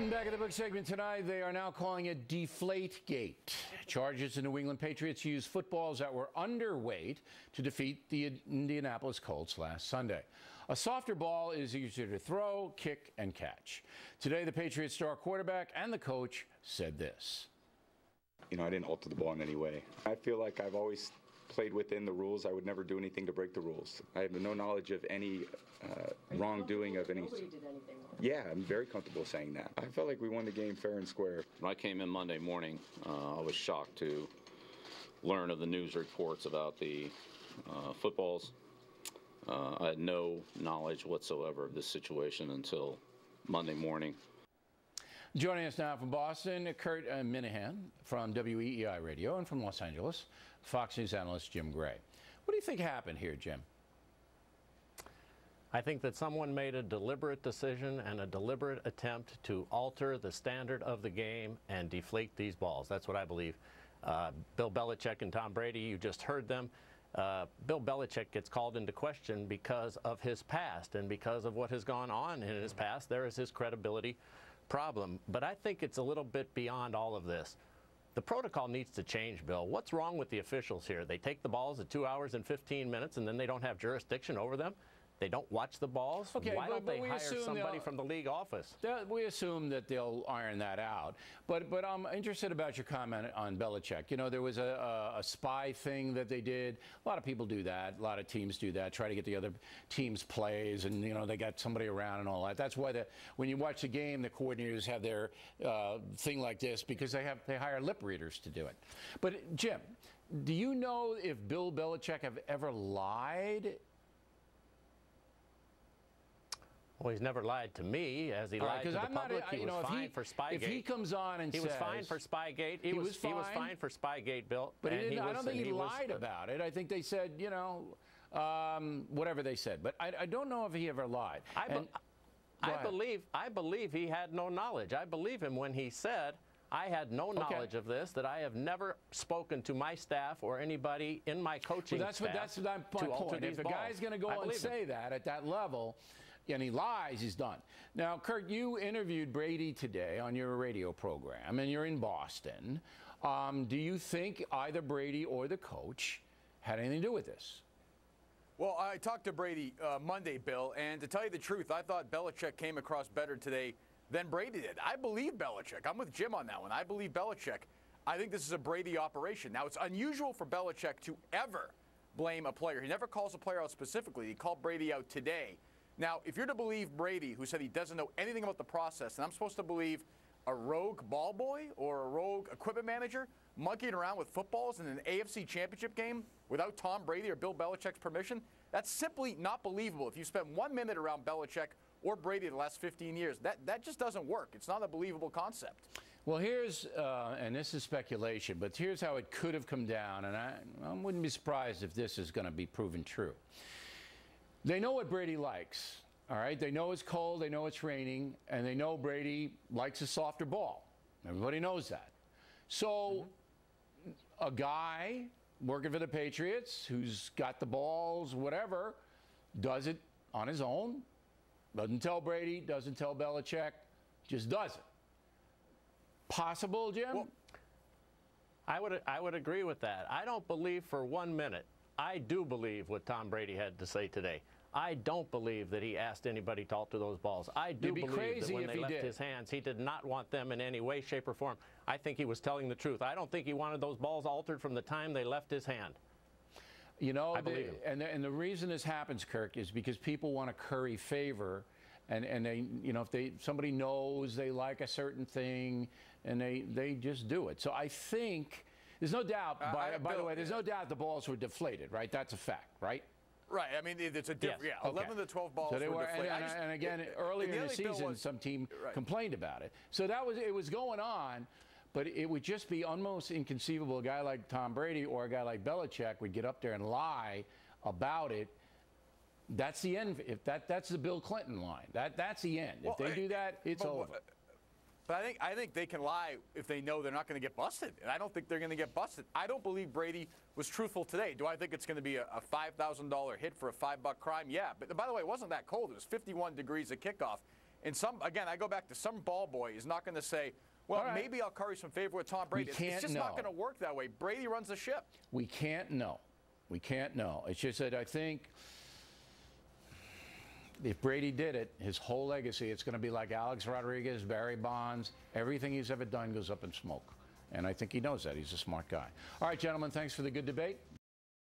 Back at the book segment tonight, they are now calling it Deflate-Gate. Charges the New England Patriots used footballs that were underweight to defeat the Indianapolis Colts last Sunday. A softer ball is easier to throw, kick, and catch. Today, the Patriots star quarterback and the coach said this. You know, I didn't alter the ball in any way. I feel like I've always played within the rules. I would never do anything to break the rules. I have no knowledge of any wrongdoing of any. Nobody did anything wrong. Yeah, I'm very comfortable saying that. I felt like we won the game fair and square. When I came in Monday morning, I was shocked to learn of the news reports about the footballs. I had no knowledge whatsoever of this situation until Monday morning. Joining us now from Boston, Kurt Minahan from WEEI Radio, and from Los Angeles, Fox News analyst Jim Gray. What do you think happened here, Jim? I think that someone made a deliberate decision and a deliberate attempt to alter the standard of the game and deflate these balls. That's what I believe. Bill Belichick and Tom Brady, you just heard them. Bill Belichick gets called into question because of his past, and because of what has gone on in his past, there is his credibility problem. But I think it's a little bit beyond all of this. The protocol needs to change, Bill. What's wrong with the officials here? They take the balls at 2 hours and 15 minutes, and then they don't have jurisdiction over them? They don't watch the balls? Okay, why don't they hire somebody from the league office? We assume that they'll iron that out. But I'm interested about your comment on Belichick. You know, there was a spy thing that they did. A lot of people do that. A lot of teams do that, try to get the other team's plays, and, you know, they got somebody around and all that. That's why when you watch the game, the coordinators have their thing like this, because they hire lip readers to do it. But, Jim, do you know if Bill Belichick have ever lied? Well, he's never lied to me, as he lied to the public. He was fined for Spygate. If he comes on and he was fined for Spygate. He was fined for Spygate, Bill. But I don't think he lied about it. I think they said, you know, whatever they said. But I don't know if he ever lied. I believe he had no knowledge. I believe him when he said, I had no knowledge of this, that I have never spoken to my staff or anybody in my coaching staff. That's my point. If a guy's going to go and say that at that level, and he lies, he's done. Now, Kurt, you interviewed Brady today on your radio program, and you're in Boston. Do you think either Brady or the coach had anything to do with this? Well, I talked to Brady Monday, Bill, and to tell you the truth, I thought Belichick came across better today than Brady did. I believe Belichick. I'm with Jim on that one. I believe Belichick. I think this is a Brady operation. Now, it's unusual for Belichick to ever blame a player. He never calls a player out specifically. He called Brady out today. Now, if you're to believe Brady, who said he doesn't know anything about the process, and I'm supposed to believe a rogue ball boy or a rogue equipment manager monkeying around with footballs in an AFC championship game without Tom Brady or Bill Belichick's permission, that's simply not believable. If you spent 1 minute around Belichick or Brady the last 15 years, that just doesn't work. It's not a believable concept. Well, here's, and this is speculation, but here's how it could have come down, and I wouldn't be surprised if this is going to be proven true. They know what Brady likes, all right? They know it's cold, they know it's raining, and they know Brady likes a softer ball. Everybody knows that. So a guy working for the Patriots who's got the balls, whatever, does it on his own, doesn't tell Brady, doesn't tell Belichick, just does it. Possible, Jim? Well, I would agree with that. I don't believe for 1 minute. I do believe what Tom Brady had to say today. I don't believe that he asked anybody to alter those balls. I do believe that when they left his hands, he did not want them in any way, shape, or form. I think he was telling the truth. I don't think he wanted those balls altered from the time they left his hand. You know, I believe him. And the reason this happens, Kirk, is because people want to curry favor, and they, you know, if somebody knows they like a certain thing, and they just do it. So I think there's no doubt. By the way, there's no doubt the balls were deflated, right? That's a fact, right? Right. I mean, it's a different. Yes. Yeah, 11 of the 12 balls were deflated. And again, earlier in the season, some team complained about it. So it was going on. But it would just be almost inconceivable a guy like Tom Brady or a guy like Belichick would get up there and lie about it. That's the end. If that's the Bill Clinton line. That's the end. If they do that, it's over. But I think they can lie if they know they're not going to get busted. And I don't think they're going to get busted. I don't believe Brady was truthful today. Do I think it's going to be a $5,000 hit for a $5 crime? Yeah. But by the way, it wasn't that cold. It was 51 degrees at kickoff. And again, I go back to some ball boy is not going to say, well, right. maybe I'll curry some favor with Tom Brady. It's just not going to work that way. Brady runs the ship. We can't know. We can't know. It's just that I think if Brady did it, his whole legacy, it's going to be like Alex Rodriguez, Barry Bonds. Everything he's ever done goes up in smoke. And I think he knows that. He's a smart guy. All right, gentlemen, thanks for the good debate.